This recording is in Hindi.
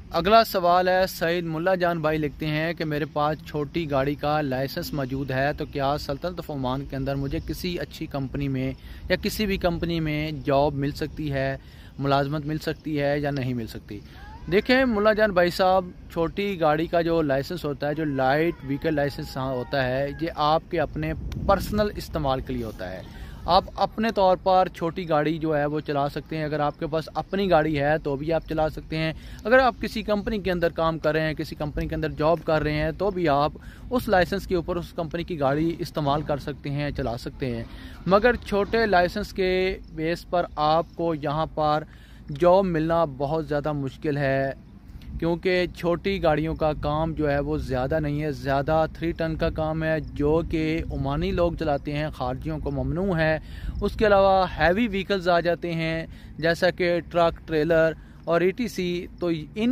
अगला सवाल है, सईद मुल्ला जान भाई लिखते हैं कि मेरे पास छोटी गाड़ी का लाइसेंस मौजूद है, तो क्या सल्तनत ऑफ ओमान के अंदर मुझे किसी अच्छी कंपनी में या किसी भी कंपनी में जॉब मिल सकती है, मुलाजमत मिल सकती है या नहीं मिल सकती। देखें मुल्ला जान भाई साहब, छोटी गाड़ी का जो लाइसेंस होता है, जो लाइट व्हीकल लाइसेंस होता है, ये आपके अपने पर्सनल इस्तेमाल के लिए होता है। आप अपने तौर पर छोटी गाड़ी जो है वो चला सकते हैं। अगर आपके पास अपनी गाड़ी है तो भी आप चला सकते हैं। अगर आप किसी कंपनी के अंदर काम कर रहे हैं, किसी कंपनी के अंदर जॉब कर रहे हैं, तो भी आप उस लाइसेंस के ऊपर उस कंपनी की गाड़ी इस्तेमाल कर सकते हैं, चला सकते हैं। मगर छोटे लाइसेंस के बेस पर आपको यहाँ पर जॉब मिलना बहुत ज़्यादा मुश्किल है, क्योंकि छोटी गाड़ियों का काम जो है वो ज़्यादा नहीं है, ज़्यादा 3 टन का काम है जो कि ओमानी लोग चलाते हैं, खारजियों को ममनू है। उसके अलावा हैवी व्हीकल्स आ जाते हैं जैसा कि ट्रक, ट्रेलर और ETC। तो इन